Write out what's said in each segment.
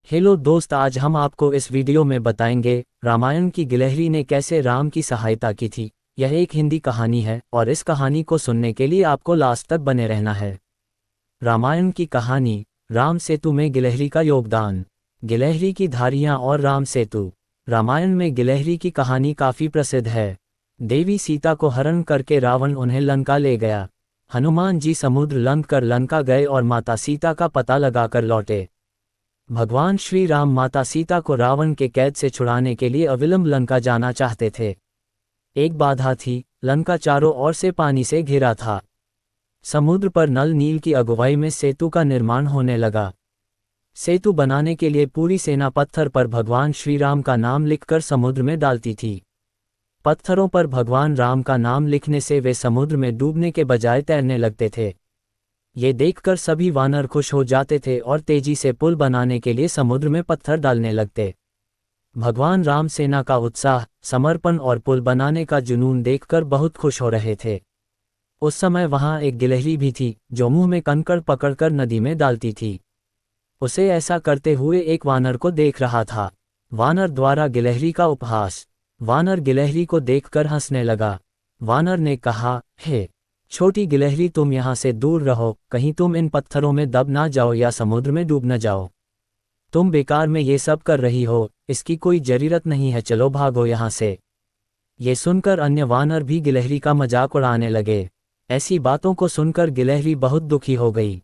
Hello दोस्त, आज हम आपको इस वीडियो में बताएंगे रामायण की गिलहरी ने कैसे राम की सहायता की थी। यह एक हिंदी कहानी है और इस कहानी को सुनने के लिए आपको लास्ट तक बने रहना है। रामायण की कहानी, राम सेतु में गिलहरी का योगदान। गिलहरी की धारियां और राम सेतु। रामायण में गिलहरी की कहानी काफ़ी प्रसिद्ध है। देवी सीता को हरण करके रावण उन्हें लंका ले गया। हनुमान जी समुद्र लंघ कर लंका गए और माता सीता का पता लगाकर लौटे। भगवान श्री राम माता सीता को रावण के कैद से छुड़ाने के लिए अविलंब लंका जाना चाहते थे। एक बाधा थी, लंका चारों ओर से पानी से घिरा था। समुद्र पर नल नील की अगुवाई में सेतु का निर्माण होने लगा। सेतु बनाने के लिए पूरी सेना पत्थर पर भगवान श्री राम का नाम लिखकर समुद्र में डालती थी। पत्थरों पर भगवान राम का नाम लिखने से वे समुद्र में डूबने के बजाय तैरने लगते थे। ये देखकर सभी वानर खुश हो जाते थे और तेजी से पुल बनाने के लिए समुद्र में पत्थर डालने लगते। भगवान राम सेना का उत्साह, समर्पण और पुल बनाने का जुनून देखकर बहुत खुश हो रहे थे। उस समय वहां एक गिलहरी भी थी जो मुंह में कंकड़ पकड़कर नदी में डालती थी। उसे ऐसा करते हुए एक वानर को देख रहा था। वानर द्वारा गिलहरी का उपहास। वानर गिलहरी को देखकर हंसने लगा। वानर ने कहा, हे छोटी गिलहरी, तुम यहाँ से दूर रहो, कहीं तुम इन पत्थरों में दब ना जाओ या समुद्र में डूब न जाओ। तुम बेकार में ये सब कर रही हो, इसकी कोई जरूरत नहीं है, चलो भागो यहाँ से। ये सुनकर अन्य वानर भी गिलहरी का मजाक उड़ाने लगे। ऐसी बातों को सुनकर गिलहरी बहुत दुखी हो गई।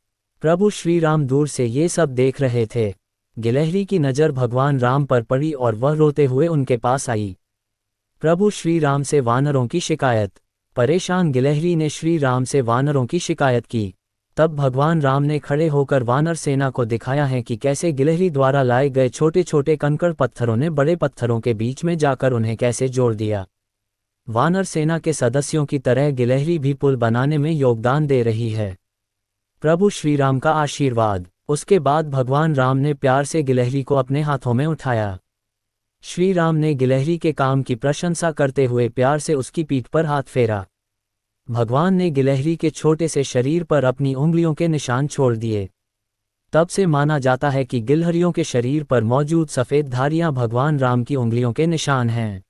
प्रभु श्री राम दूर से ये सब देख रहे थे। गिलहरी की नज़र भगवान राम पर पड़ी और वह रोते हुए उनके पास आई। प्रभु श्री राम से वानरों की शिकायत। परेशान गिलहरी ने श्री राम से वानरों की शिकायत की। तब भगवान राम ने खड़े होकर वानर सेना को दिखाया है कि कैसे गिलहरी द्वारा लाए गए छोटे छोटे कंकड़ पत्थरों ने बड़े पत्थरों के बीच में जाकर उन्हें कैसे जोड़ दिया। वानर सेना के सदस्यों की तरह गिलहरी भी पुल बनाने में योगदान दे रही है। प्रभु श्री राम का आशीर्वाद। उसके बाद भगवान राम ने प्यार से गिलहरी को अपने हाथों में उठाया। श्री राम ने गिलहरी के काम की प्रशंसा करते हुए प्यार से उसकी पीठ पर हाथ फेरा। भगवान ने गिलहरी के छोटे से शरीर पर अपनी उंगलियों के निशान छोड़ दिए। तब से माना जाता है कि गिलहरियों के शरीर पर मौजूद सफ़ेद धारियां भगवान राम की उंगलियों के निशान हैं।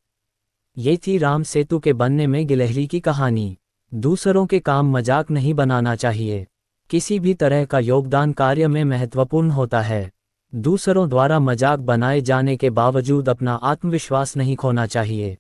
ये थी राम सेतु के बनने में गिलहरी की कहानी। दूसरों के काम मजाक नहीं बनाना चाहिए। किसी भी तरह का योगदान कार्य में महत्वपूर्ण होता है। दूसरों द्वारा मजाक बनाए जाने के बावजूद अपना आत्मविश्वास नहीं खोना चाहिए।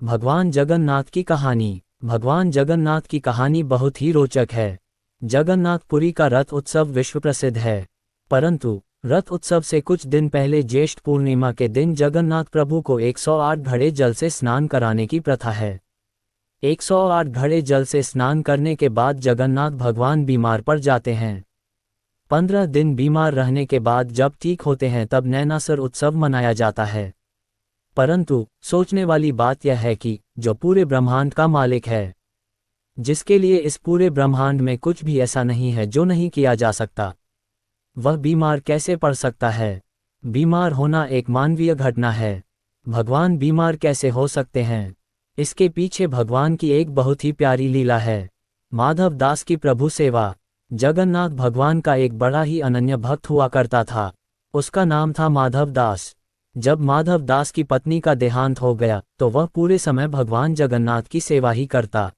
भगवान जगन्नाथ की कहानी। भगवान जगन्नाथ की कहानी बहुत ही रोचक है। जगन्नाथपुरी का रथ उत्सव विश्व प्रसिद्ध है, परंतु रथ उत्सव से कुछ दिन पहले ज्येष्ठ पूर्णिमा के दिन जगन्नाथ प्रभु को 108 घड़े जल से स्नान कराने की प्रथा है। 108 घड़े जल से स्नान करने के बाद जगन्नाथ भगवान बीमार पड़ जाते हैं। 15 दिन बीमार रहने के बाद जब ठीक होते हैं तब नैनासर उत्सव मनाया जाता है। परंतु सोचने वाली बात यह है कि जो पूरे ब्रह्मांड का मालिक है, जिसके लिए इस पूरे ब्रह्मांड में कुछ भी ऐसा नहीं है जो नहीं किया जा सकता, वह बीमार कैसे पड़ सकता है। बीमार होना एक मानवीय घटना है। भगवान बीमार कैसे हो सकते हैं? इसके पीछे भगवान की एक बहुत ही प्यारी लीला है। माधव दास की प्रभु सेवा। जगन्नाथ भगवान का एक बड़ा ही अनन्य भक्त हुआ करता था। उसका नाम था माधव दास। जब माधव दास की पत्नी का देहांत हो गया तो वह पूरे समय भगवान जगन्नाथ की सेवा ही करता,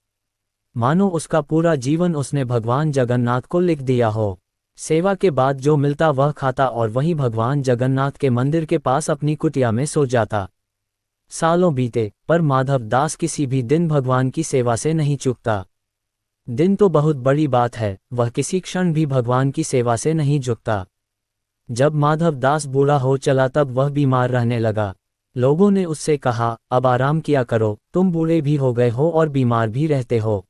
मानो उसका पूरा जीवन उसने भगवान जगन्नाथ को लिख दिया हो। सेवा के बाद जो मिलता वह खाता और वहीं भगवान जगन्नाथ के मंदिर के पास अपनी कुटिया में सो जाता। सालों बीते पर माधव दास किसी भी दिन भगवान की सेवा से नहीं चूकता। दिन तो बहुत बड़ी बात है, वह किसी क्षण भी भगवान की सेवा से नहीं झुकता। जब माधव दास बूढ़ा हो चला तब वह बीमार रहने लगा। लोगों ने उससे कहा, अब आराम किया करो, तुम बूढ़े भी हो गए हो और बीमार भी रहते हो।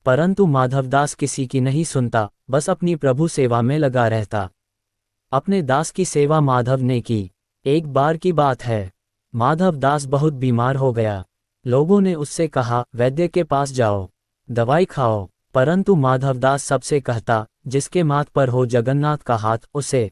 परंतु माधव दास किसी की नहीं सुनता, बस अपनी प्रभु सेवा में लगा रहता। अपने दास की सेवा माधव ने की। एक बार की बात है, माधव दास बहुत बीमार हो गया। लोगों ने उससे कहा, वैद्य के पास जाओ, दवाई खाओ। परंतु माधव दास सबसे कहता, जिसके माथ पर हो जगन्नाथ का हाथ, उसे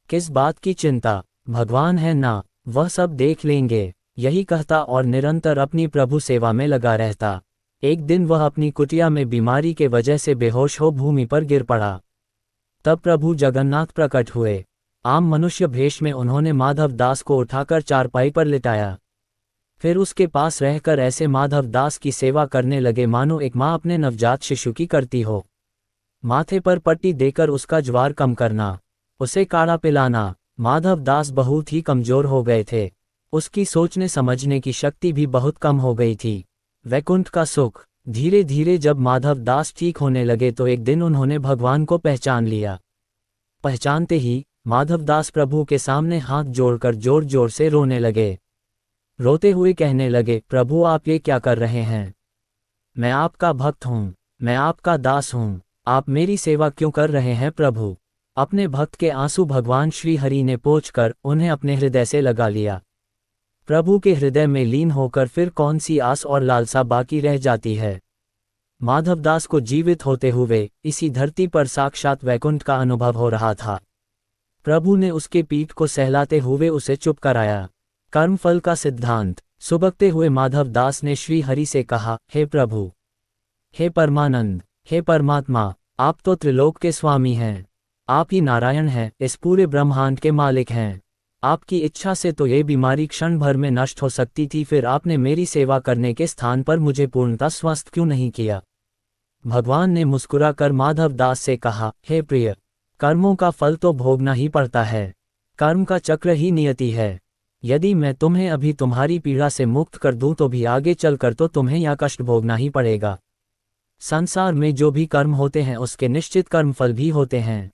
किस बात की चिंता, भगवान है ना, वह सब देख लेंगे। यही कहता और निरंतर अपनी प्रभु सेवा में लगा रहता। एक दिन वह अपनी कुटिया में बीमारी के वजह से बेहोश हो भूमि पर गिर पड़ा। तब प्रभु जगन्नाथ प्रकट हुए। आम मनुष्य भेष में उन्होंने माधव दास को उठाकर चारपाई पर लिटाया। फिर उसके पास रहकर ऐसे माधव दास की सेवा करने लगे मानो एक माँ अपने नवजात शिशु की करती हो। माथे पर पट्टी देकर उसका ज्वार कम करना, उसे काढ़ा पिलाना। माधव दास बहुत ही कमजोर हो गए थे। उसकी सोचने समझने की शक्ति भी बहुत कम हो गई थी। वैकुंठ का सुख। धीरे धीरे जब माधव दास ठीक होने लगे तो एक दिन उन्होंने भगवान को पहचान लिया। पहचानते ही माधव दास प्रभु के सामने हाथ जोड़कर जोर जोर से रोने लगे। रोते हुए कहने लगे, प्रभु आप ये क्या कर रहे हैं? मैं आपका भक्त हूँ, मैं आपका दास हूँ, आप मेरी सेवा क्यों कर रहे हैं प्रभु? अपने भक्त के आंसू भगवान श्री हरि ने पोंछकर उन्हें अपने हृदय से लगा लिया। प्रभु के हृदय में लीन होकर फिर कौन सी आस और लालसा बाकी रह जाती है। माधवदास को जीवित होते हुए इसी धरती पर साक्षात वैकुंठ का अनुभव हो रहा था। प्रभु ने उसके पीठ को सहलाते हुए उसे चुप कराया। कर्मफल का सिद्धांत। सुबकते हुए माधवदास ने श्री हरि से कहा, हे प्रभु, हे परमानंद, हे परमात्मा, आप तो त्रिलोक के स्वामी हैं, आप ही नारायण हैं, इस पूरे ब्रह्मांड के मालिक हैं। आपकी इच्छा से तो ये बीमारी क्षण भर में नष्ट हो सकती थी, फिर आपने मेरी सेवा करने के स्थान पर मुझे पूर्णतः स्वस्थ क्यों नहीं किया? भगवान ने मुस्कुराकर माधवदास से कहा, हे प्रिय, कर्मों का फल तो भोगना ही पड़ता है, कर्म का चक्र ही नियति है। यदि मैं तुम्हें अभी तुम्हारी पीड़ा से मुक्त कर दूं तो भी आगे चलकर तो तुम्हें यह कष्ट भोगना ही पड़ेगा। संसार में जो भी कर्म होते हैं उसके निश्चित कर्मफल भी होते हैं।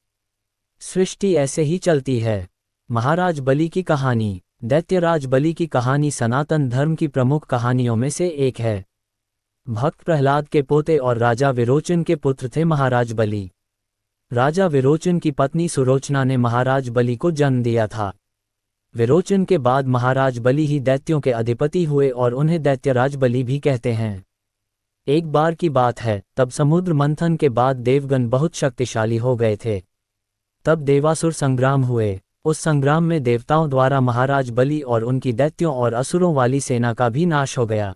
सृष्टि ऐसे ही चलती है। महाराज बलि की कहानी। दैत्यराज बलि की कहानी सनातन धर्म की प्रमुख कहानियों में से एक है। भक्त प्रहलाद के पोते और राजा विरोचन के पुत्र थे महाराज बलि। राजा विरोचन की पत्नी सुरोचना ने महाराज बलि को जन्म दिया था। विरोचन के बाद महाराज बलि ही दैत्यों के अधिपति हुए और उन्हें दैत्यराज बलि भी कहते हैं। एक बार की बात है, तब समुद्र मंथन के बाद देवगण बहुत शक्तिशाली हो गए थे। तब देवासुर संग्राम हुए। उस संग्राम में देवताओं द्वारा महाराज बलि और उनकी दैत्यों और असुरों वाली सेना का भी नाश हो गया।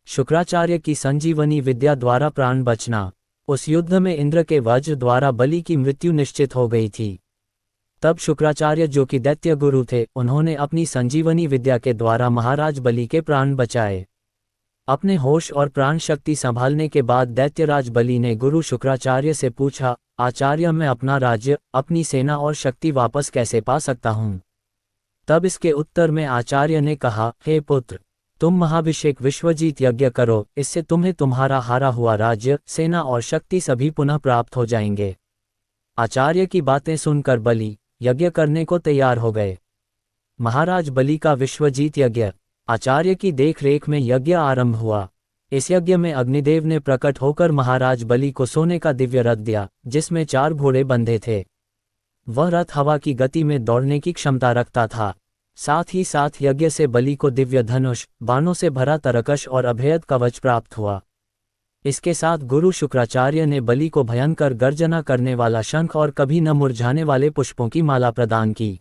शुक्राचार्य की संजीवनी विद्या द्वारा प्राण बचना। उस युद्ध में इंद्र के वज्र द्वारा बलि की मृत्यु निश्चित हो गई थी। तब शुक्राचार्य, जो कि दैत्य गुरु थे, उन्होंने अपनी संजीवनी विद्या के द्वारा महाराज बलि के प्राण बचाए। अपने होश और प्राण शक्ति संभालने के बाद दैत्यराज बलि ने गुरु शुक्राचार्य से पूछा, आचार्य, मैं अपना राज्य, अपनी सेना और शक्ति वापस कैसे पा सकता हूँ? तब इसके उत्तर में आचार्य ने कहा, हे पुत्र, तुम महाभिषेक विश्वजीत यज्ञ करो, इससे तुम्हें तुम्हारा हारा हुआ राज्य, सेना और शक्ति सभी पुनः प्राप्त हो जाएंगे। आचार्य की बातें सुनकर बलि यज्ञ करने को तैयार हो गए। महाराज बलि का विश्वजीत यज्ञ। आचार्य की देखरेख में यज्ञ आरंभ हुआ। इस यज्ञ में अग्निदेव ने प्रकट होकर महाराज बलि को सोने का दिव्य रथ दिया, जिसमें 4 घोड़े बंधे थे। वह रथ हवा की गति में दौड़ने की क्षमता रखता था। साथ ही साथ यज्ञ से बलि को दिव्य धनुष, बाणों से भरा तरकश और अभेद कवच प्राप्त हुआ। इसके साथ गुरु शुक्राचार्य ने बलि को भयंकर गर्जना करने वाला शंख और कभी न मुरझाने वाले पुष्पों की माला प्रदान की।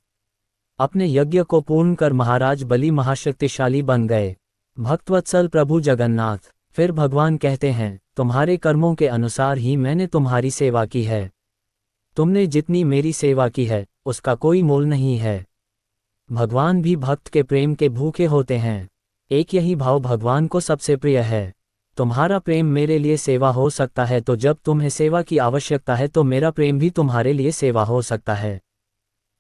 अपने यज्ञ को पूर्ण कर महाराज बलि महाशक्तिशाली बन गए। भक्तवत्सल प्रभु जगन्नाथ। फिर भगवान कहते हैं, तुम्हारे कर्मों के अनुसार ही मैंने तुम्हारी सेवा की है। तुमने जितनी मेरी सेवा की है उसका कोई मोल नहीं है। भगवान भी भक्त के प्रेम के भूखे होते हैं। एक यही भाव भगवान को सबसे प्रिय है। तुम्हारा प्रेम मेरे लिए सेवा हो सकता है, तो जब तुम्हें सेवा की आवश्यकता है तो मेरा प्रेम भी तुम्हारे लिए सेवा हो सकता है।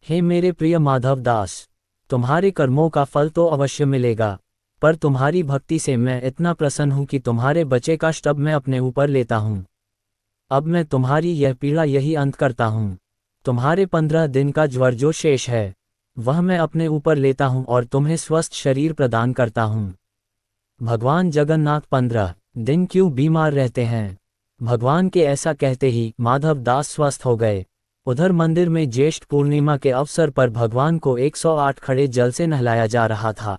हे मेरे प्रिय माधव दास, तुम्हारे कर्मों का फल तो अवश्य मिलेगा, पर तुम्हारी भक्ति से मैं इतना प्रसन्न हूँ कि तुम्हारे बचे कष्ट अब मैं अपने ऊपर लेता हूँ। अब मैं तुम्हारी यह पीड़ा यही अंत करता हूँ। तुम्हारे 15 दिन का ज्वर जो शेष है वह मैं अपने ऊपर लेता हूँ और तुम्हें स्वस्थ शरीर प्रदान करता हूँ। भगवान जगन्नाथ 15 दिन क्यों बीमार रहते हैं? भगवान के ऐसा कहते ही माधव दास स्वस्थ हो गए। उधर मंदिर में ज्येष्ठ पूर्णिमा के अवसर पर भगवान को 108 खड़े जल से नहलाया जा रहा था।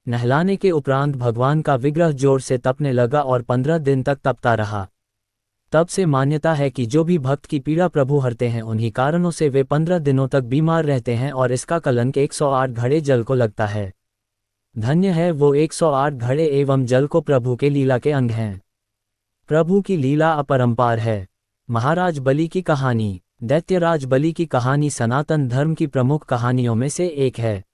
नहलाने के उपरांत भगवान का विग्रह जोर से तपने लगा और 15 दिन तक तपता रहा। तब से मान्यता है कि जो भी भक्त की पीड़ा प्रभु हरते हैं, उन्हीं कारणों से वे 15 दिनों तक बीमार रहते हैं और इसका कलंक 108 घड़े जल को लगता है। धन्य है वो 108 घड़े एवं जल को प्रभु के लीला के अंग हैं। प्रभु की लीला अपरंपार है। महाराज बलि की कहानी। दैत्यराज बलि की कहानी सनातन धर्म की प्रमुख कहानियों में से एक है।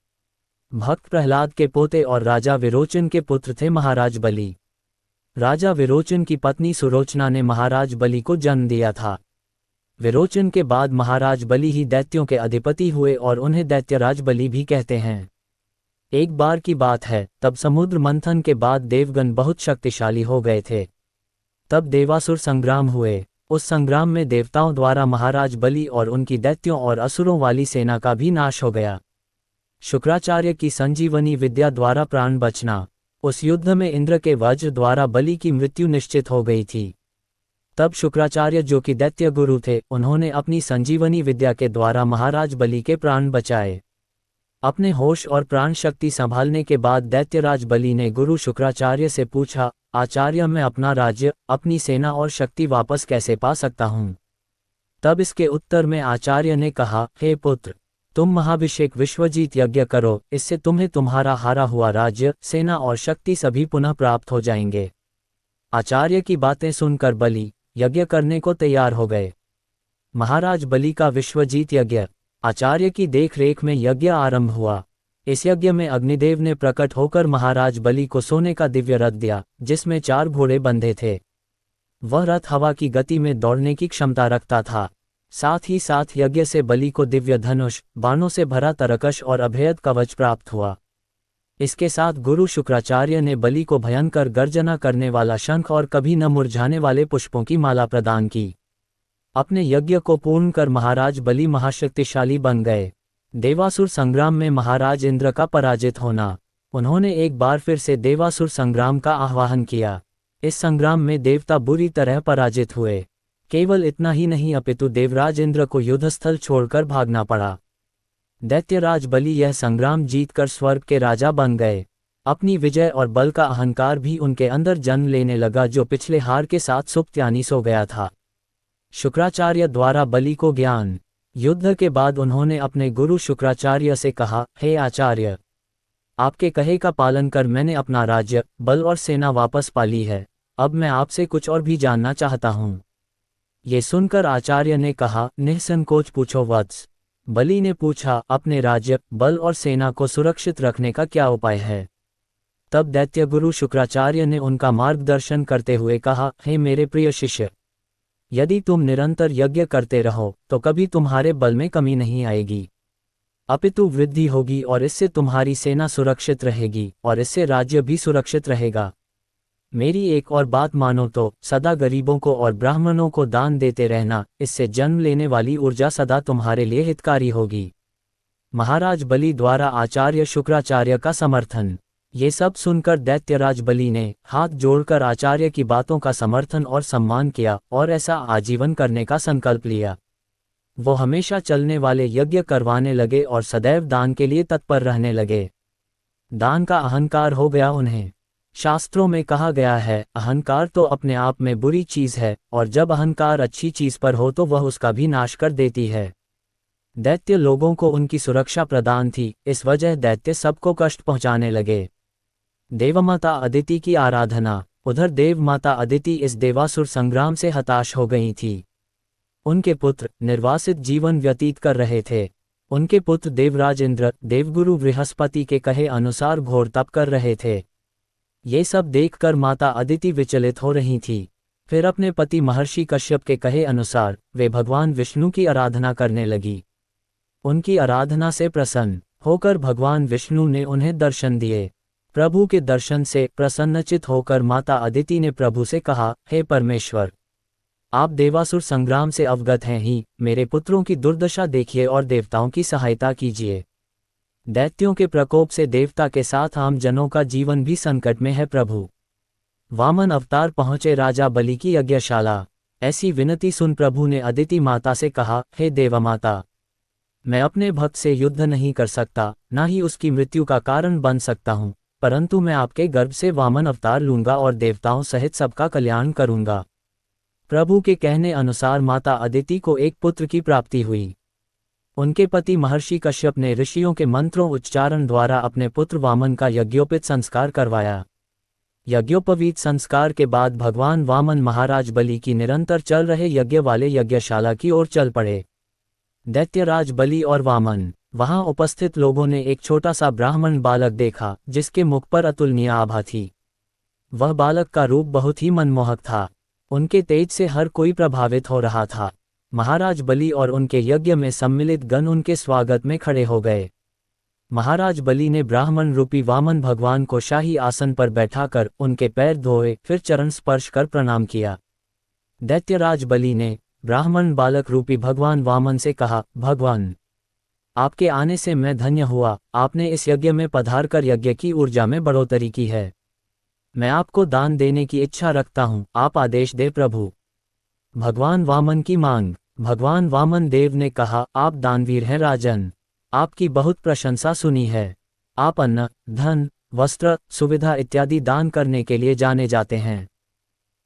भक्त प्रहलाद के पोते और राजा विरोचन के पुत्र थे महाराज बलि। राजा विरोचन की पत्नी सुलोचना ने महाराज बलि को जन्म दिया था। विरोचन के बाद महाराज बलि ही दैत्यों के अधिपति हुए और उन्हें दैत्यराज बलि भी कहते हैं। एक बार की बात है, तब समुद्र मंथन के बाद देवगण बहुत शक्तिशाली हो गए थे। तब देवासुर संग्राम हुए। उस संग्राम में देवताओं द्वारा महाराज बलि और उनकी दैत्यों और असुरों वाली सेना का भी नाश हो गया। शुक्राचार्य की संजीवनी विद्या द्वारा प्राण बचना। उस युद्ध में इंद्र के वज्र द्वारा बलि की मृत्यु निश्चित हो गई थी। तब शुक्राचार्य, जो कि दैत्य गुरु थे, उन्होंने अपनी संजीवनी विद्या के द्वारा महाराज बलि के प्राण बचाए। अपने होश और प्राण शक्ति संभालने के बाद दैत्यराज बलि ने गुरु शुक्राचार्य से पूछा, आचार्य, मैं अपना राज्य, अपनी सेना और शक्ति वापस कैसे पा सकता हूँ? तब इसके उत्तर में आचार्य ने कहा, हे पुत्र, तुम महाभिषेक विश्वजीत यज्ञ करो, इससे तुम्हें तुम्हारा हारा हुआ राज्य, सेना और शक्ति सभी पुनः प्राप्त हो जाएंगे। आचार्य की बातें सुनकर बलि यज्ञ करने को तैयार हो गए। महाराज बलि का विश्वजीत यज्ञ। आचार्य की देखरेख में यज्ञ आरंभ हुआ। इस यज्ञ में अग्निदेव ने प्रकट होकर महाराज बलि को सोने का दिव्य रथ दिया, जिसमें 4 घोड़े बंधे थे। वह रथ हवा की गति में दौड़ने की क्षमता रखता था। साथ ही साथ यज्ञ से बलि को दिव्य धनुष, बाणों से भरा तरकश और अभेद कवच प्राप्त हुआ। इसके साथ गुरु शुक्राचार्य ने बलि को भयंकर गर्जना करने वाला शंख और कभी न मुरझाने वाले पुष्पों की माला प्रदान की। अपने यज्ञ को पूर्ण कर महाराज बलि महाशक्तिशाली बन गए। देवासुर संग्राम में महाराज इंद्र का पराजित होना। उन्होंने एक बार फिर से देवासुर संग्राम का आह्वान किया। इस संग्राम में देवता बुरी तरह पराजित हुए। केवल इतना ही नहीं, अपितु देवराज इंद्र को युद्धस्थल छोड़कर भागना पड़ा। दैत्यराज बलि यह संग्राम जीतकर स्वर्ग के राजा बन गए। अपनी विजय और बल का अहंकार भी उनके अंदर जन्म लेने लगा, जो पिछले हार के साथ सुप्त्यानी सो गया था। शुक्राचार्य द्वारा बलि को ज्ञान। युद्ध के बाद उन्होंने अपने गुरु शुक्राचार्य से कहा, हे आचार्य, आपके कहे का पालन कर मैंने अपना राज्य, बल और सेना वापस पा ली है। अब मैं आपसे कुछ और भी जानना चाहता हूँ। ये सुनकर आचार्य ने कहा, निःसंकोच पूछो वत्स। बलि ने पूछा, अपने राज्य, बल और सेना को सुरक्षित रखने का क्या उपाय है? तब दैत्य गुरु शुक्राचार्य ने उनका मार्गदर्शन करते हुए कहा, हे मेरे प्रिय शिष्य, यदि तुम निरंतर यज्ञ करते रहो तो कभी तुम्हारे बल में कमी नहीं आएगी, अपितु वृद्धि होगी और इससे तुम्हारी सेना सुरक्षित रहेगी और इससे राज्य भी सुरक्षित रहेगा। मेरी एक और बात मानो तो सदा गरीबों को और ब्राह्मणों को दान देते रहना, इससे जन्म लेने वाली ऊर्जा सदा तुम्हारे लिए हितकारी होगी। महाराज बलि द्वारा आचार्य शुक्राचार्य का समर्थन। ये सब सुनकर दैत्यराज बलि ने हाथ जोड़कर आचार्य की बातों का समर्थन और सम्मान किया और ऐसा आजीवन करने का संकल्प लिया। वो हमेशा चलने वाले यज्ञ करवाने लगे और सदैव दान के लिए तत्पर रहने लगे। दान का अहंकार हो गया उन्हें। शास्त्रों में कहा गया है, अहंकार तो अपने आप में बुरी चीज है और जब अहंकार अच्छी चीज पर हो तो वह उसका भी नाश कर देती है। दैत्य लोगों को उनकी सुरक्षा प्रदान थी, इस वजह दैत्य सबको कष्ट पहुंचाने लगे। देवमाता अदिति की आराधना। उधर देव माता अदिति इस देवासुर संग्राम से हताश हो गई थी। उनके पुत्र निर्वासित जीवन व्यतीत कर रहे थे। उनके पुत्र देवराज इंद्र देवगुरु बृहस्पति के कहे अनुसार घोर तप कर रहे थे। ये सब देखकर माता अदिति विचलित हो रही थी। फिर अपने पति महर्षि कश्यप के कहे अनुसार वे भगवान विष्णु की आराधना करने लगी। उनकी आराधना से प्रसन्न होकर भगवान विष्णु ने उन्हें दर्शन दिए। प्रभु के दर्शन से प्रसन्नचित होकर माता अदिति ने प्रभु से कहा, हे परमेश्वर, आप देवासुर संग्राम से अवगत हैं ही, मेरे पुत्रों की दुर्दशा देखिए और देवताओं की सहायता कीजिए। दैत्यों के प्रकोप से देवता के साथ आम जनों का जीवन भी संकट में है प्रभु। वामन अवतार पहुंचे राजा बलि की यज्ञशाला। ऐसी विनती सुन प्रभु ने अदिति माता से कहा, हे देवमाता, मैं अपने भक्त से युद्ध नहीं कर सकता, ना ही उसकी मृत्यु का कारण बन सकता हूँ, परंतु मैं आपके गर्भ से वामन अवतार लूंगा और देवताओं सहित सबका कल्याण करूंगा। प्रभु के कहने अनुसार माता अदिति को एक पुत्र की प्राप्ति हुई। उनके पति महर्षि कश्यप ने ऋषियों के मंत्रों उच्चारण द्वारा अपने पुत्र वामन का यज्ञोपित संस्कार करवाया। यज्ञोपवीत संस्कार के बाद भगवान वामन महाराज बलि की निरंतर चल रहे यज्ञ वाले यज्ञशाला की ओर चल पड़े। दैत्यराज बलि और वामन। वहां उपस्थित लोगों ने एक छोटा सा ब्राह्मण बालक देखा जिसके मुख पर अतुलनीय आभा थी। वह बालक का रूप बहुत ही मनमोहक था। उनके तेज से हर कोई प्रभावित हो रहा था। महाराज बलि और उनके यज्ञ में सम्मिलित गण उनके स्वागत में खड़े हो गए। महाराज बलि ने ब्राह्मण रूपी वामन भगवान को शाही आसन पर बैठाकर उनके पैर धोए, फिर चरण स्पर्श कर प्रणाम किया। दैत्यराज बलि ने ब्राह्मण बालक रूपी भगवान वामन से कहा, भगवान, आपके आने से मैं धन्य हुआ। आपने इस यज्ञ में पधारकर यज्ञ की ऊर्जा में बढ़ोतरी की है। मैं आपको दान देने की इच्छा रखता हूँ, आप आदेश दे प्रभु। भगवान वामन की मांग। भगवान वामन देव ने कहा, आप दानवीर हैं राजन। आपकी बहुत प्रशंसा सुनी है। आप अन्न, धन, वस्त्र, सुविधा इत्यादि दान करने के लिए जाने जाते हैं।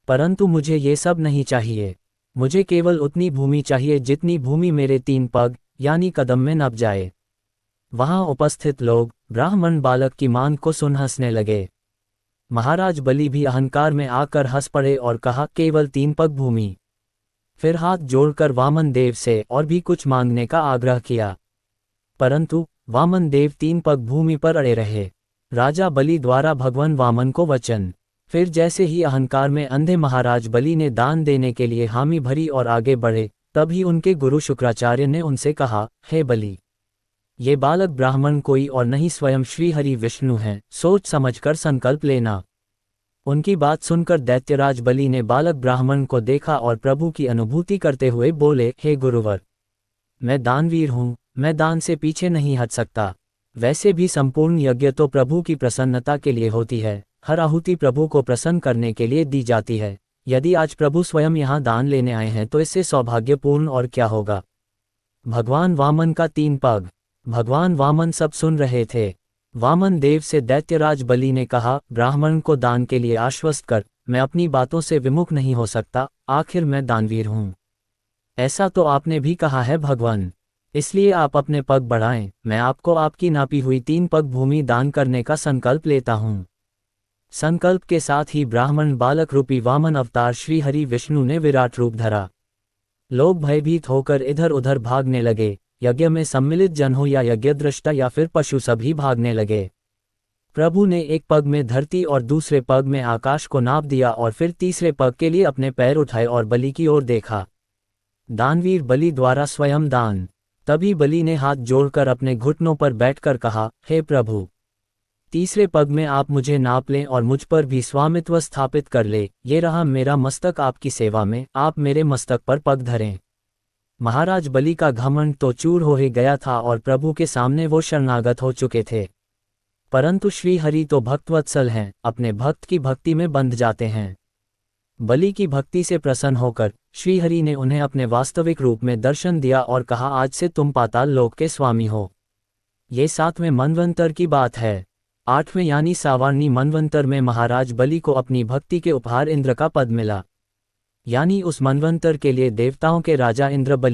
परंतु मुझे ये सब नहीं चाहिए। मुझे केवल उतनी भूमि चाहिए जितनी भूमि मेरे 3 पग यानी कदम में नप जाए। वहां उपस्थित लोग ब्राह्मण बालक की मांग को सुन हंसने लगे। महाराज बलि भी अहंकार में आकर हंस पड़े और कहा, केवल 3 पग भूमि। फिर हाथ जोड़कर वामन देव से और भी कुछ मांगने का आग्रह किया, परंतु वामन देव 3 पग भूमि पर अड़े रहे। राजा बलि द्वारा भगवान वामन को वचन। फिर जैसे ही अहंकार में अंधे महाराज बलि ने दान देने के लिए हामी भरी और आगे बढ़े, तभी उनके गुरु शुक्राचार्य ने उनसे कहा, हे बलि, ये बालक ब्राह्मण कोई और नहीं स्वयं श्रीहरि विष्णु हैं, सोच समझकर संकल्प लेना। उनकी बात सुनकर दैत्यराज बलि ने बालक ब्राह्मण को देखा और प्रभु की अनुभूति करते हुए बोले, हे गुरुवर, मैं दानवीर हूँ, मैं दान से पीछे नहीं हट सकता। वैसे भी संपूर्ण यज्ञ तो प्रभु की प्रसन्नता के लिए होती है। हर आहुति प्रभु को प्रसन्न करने के लिए दी जाती है। यदि आज प्रभु स्वयं यहाँ दान लेने आए हैं तो इससे सौभाग्यपूर्ण और क्या होगा। भगवान वामन का 3 पग। भगवान वामन सब सुन रहे थे। वामन देव से दैत्यराज बलि ने कहा, ब्राह्मण को दान के लिए आश्वस्त कर। मैं अपनी बातों से विमुख नहीं हो सकता, आखिर मैं दानवीर हूँ। ऐसा तो आपने भी कहा है भगवान, इसलिए आप अपने पग बढ़ाएं। मैं आपको आपकी नापी हुई 3 पग भूमि दान करने का संकल्प लेता हूँ। संकल्प के साथ ही ब्राह्मण बालक रूपी वामन अवतार श्री हरि विष्णु ने विराट रूप धरा। लोग भयभीत होकर इधर उधर भागने लगे। यज्ञ में सम्मिलित जन हो या यज्ञदृष्टा या फिर पशु सभी भागने लगे। प्रभु ने एक पग में धरती और दूसरे पग में आकाश को नाप दिया और फिर तीसरे पग के लिए अपने पैर उठाए और बलि की ओर देखा। दानवीर बलि द्वारा स्वयं दान। तभी बलि ने हाथ जोड़कर अपने घुटनों पर बैठकर कहा, हे प्रभु, तीसरे पग में आप मुझे नाप लें और मुझ पर भी स्वामित्व स्थापित कर ले। ये रहा मेरा मस्तक आपकी सेवा में, आप मेरे मस्तक पर पग धरें। महाराज बलि का घमंड तो चूर हो ही गया था और प्रभु के सामने वो शरणागत हो चुके थे। परंतु श्री हरि तो भक्तवत्सल हैं, अपने भक्त की भक्ति में बंध जाते हैं। बलि की भक्ति से प्रसन्न होकर श्री हरि ने उन्हें अपने वास्तविक रूप में दर्शन दिया और कहा, आज से तुम पाताल लोक के स्वामी हो। ये 7वें मनवंतर की बात है। 8वें यानी सावर्णी मनवंतर में महाराज बलि को अपनी भक्ति के उपहार इंद्र का पद मिला। यानी उस मनवंतर के लिए देवताओं के राजा इंद्र बलि